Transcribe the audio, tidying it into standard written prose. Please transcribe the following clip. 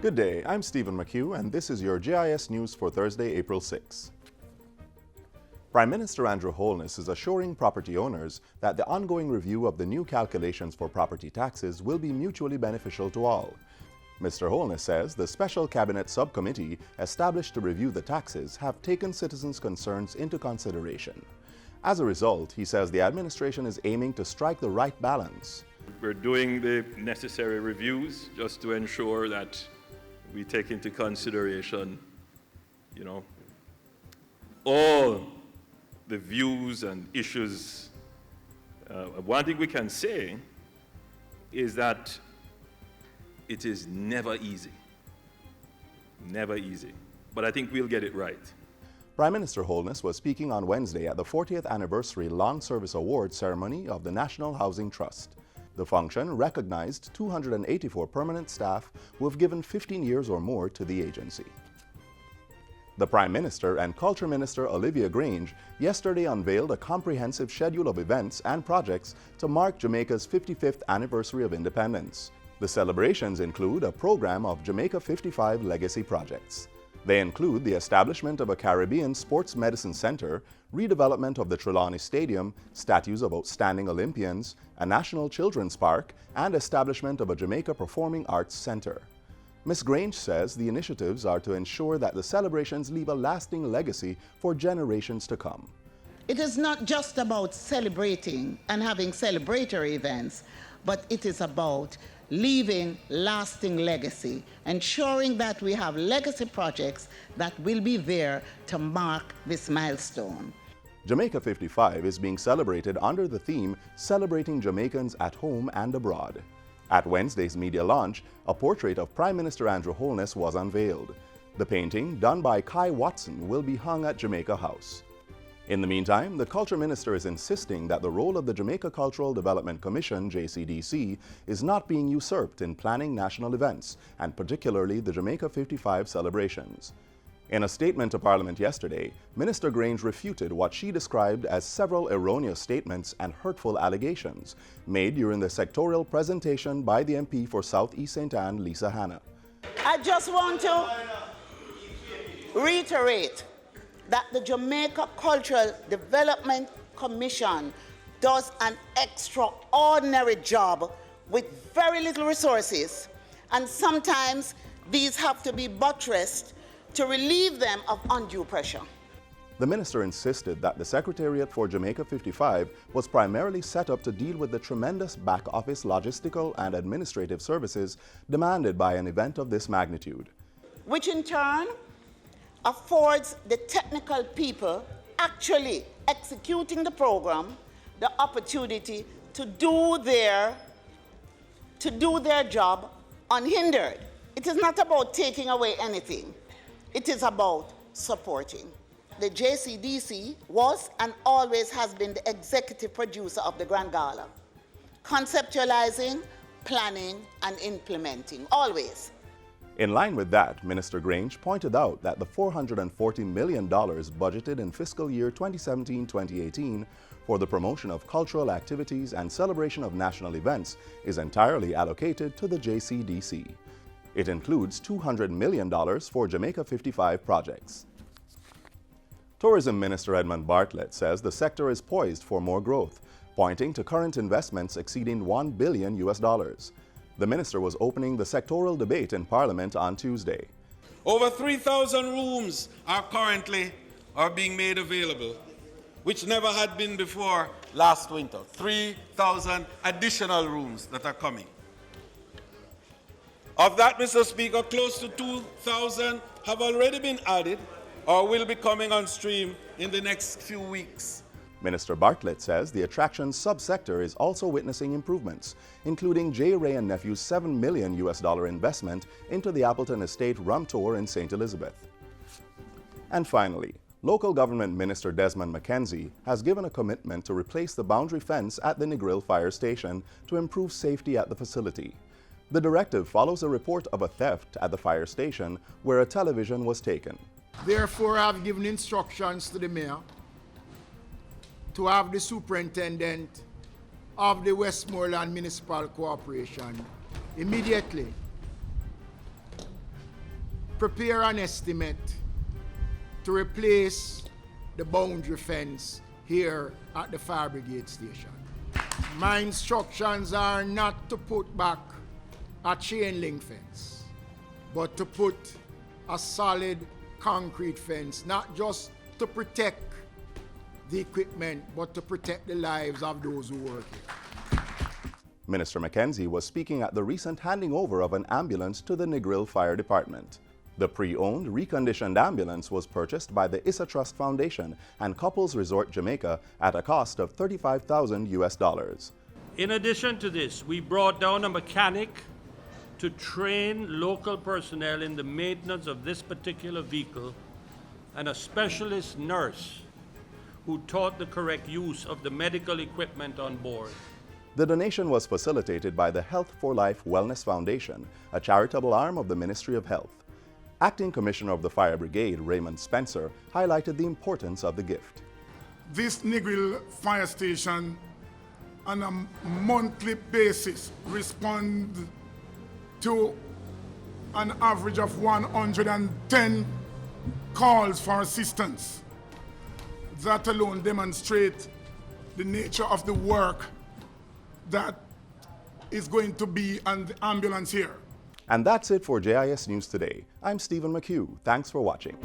Good day, I'm Stephen McHugh, and this is your JIS news for Thursday, April 6. Prime Minister Andrew Holness is assuring property owners that the ongoing review of the new calculations for property taxes will be mutually beneficial to all. Mr. Holness says the special cabinet subcommittee established to review the taxes have taken citizens' concerns into consideration. As a result, he says the administration is aiming to strike the right balance. We're doing the necessary reviews just to ensure that we take into consideration, all the views and issues. One thing we can say is that it is never easy. Never easy. But I think we'll get it right. Prime Minister Holness was speaking on Wednesday at the 40th Anniversary Long Service Award ceremony of the National Housing Trust. The function recognized 284 permanent staff who have given 15 years or more to the agency. The Prime Minister and Culture Minister Olivia Grange yesterday unveiled a comprehensive schedule of events and projects to mark Jamaica's 55th anniversary of independence. The celebrations include a program of Jamaica 55 legacy projects. They include the establishment of a Caribbean Sports Medicine Center, redevelopment of the Trelawney Stadium, statues of outstanding Olympians, a National Children's Park, and establishment of a Jamaica Performing Arts Center. Ms. Grange says the initiatives are to ensure that the celebrations leave a lasting legacy for generations to come. It is not just about celebrating and having celebratory events, but it is about leaving lasting legacy, ensuring that we have legacy projects that will be there to mark this milestone. Jamaica 55 is being celebrated under the theme Celebrating Jamaicans at Home and Abroad. At Wednesday's media launch, a portrait of Prime Minister Andrew Holness was unveiled. The painting, done by Kai Watson, will be hung at Jamaica House. In the meantime, the Culture Minister is insisting that the role of the Jamaica Cultural Development Commission, JCDC, is not being usurped in planning national events, and particularly the Jamaica 55 celebrations. In a statement to Parliament yesterday, Minister Grange refuted what she described as several erroneous statements and hurtful allegations made during the sectorial presentation by the MP for South East St. Anne, Lisa Hanna. I just want to reiterate that the Jamaica Cultural Development Commission does an extraordinary job with very little resources, and sometimes these have to be buttressed to relieve them of undue pressure. The minister insisted that the Secretariat for Jamaica 55 was primarily set up to deal with the tremendous back-office logistical and administrative services demanded by an event of this magnitude, which in turn affords the technical people actually executing the program the opportunity to do their job unhindered. It is not about taking away anything. It is about supporting. The JCDC was and always has been the executive producer of the Grand Gala, conceptualizing, planning, and implementing, always. In line with that, Minister Grange pointed out that the $440 million budgeted in fiscal year 2017-2018 for the promotion of cultural activities and celebration of national events is entirely allocated to the JCDC. It includes $200 million for Jamaica 55 projects. Tourism Minister Edmund Bartlett says the sector is poised for more growth, pointing to current investments exceeding $1 billion. The minister was opening the sectoral debate in Parliament on Tuesday. Over 3,000 rooms are being made available, which never had been before last winter. 3,000 additional rooms that are coming. Of that, Mr. Speaker, close to 2,000 have already been added or will be coming on stream in the next few weeks. Minister Bartlett says the attractions subsector is also witnessing improvements, including J. Ray and Nephew's $7 million investment into the Appleton Estate Rum Tour in St. Elizabeth. And finally, Local Government Minister Desmond McKenzie has given a commitment to replace the boundary fence at the Negril Fire Station to improve safety at the facility. The directive follows a report of a theft at the fire station where a television was taken. Therefore, I have given instructions to the mayor to have the superintendent of the Westmoreland Municipal Corporation immediately prepare an estimate to replace the boundary fence here at the fire brigade station. My instructions are not to put back a chain link fence, but to put a solid concrete fence, not just to protect the equipment, but to protect the lives of those who work here. Minister Mackenzie was speaking at the recent handing over of an ambulance to the Negril Fire Department. The pre-owned, reconditioned ambulance was purchased by the Issa Trust Foundation and Couples Resort Jamaica at a cost of $35,000. In addition to this, we brought down a mechanic to train local personnel in the maintenance of this particular vehicle and a specialist nurse who taught the correct use of the medical equipment on board. The donation was facilitated by the Health for Life Wellness Foundation, a charitable arm of the Ministry of Health. Acting Commissioner of the Fire Brigade, Raymond Spencer, highlighted the importance of the gift. This Negril fire station on a monthly basis respond to an average of 110 calls for assistance. That alone demonstrates the nature of the work that is going to be on the ambulance here. And that's it for JIS News Today. I'm Stephen McHugh. Thanks for watching.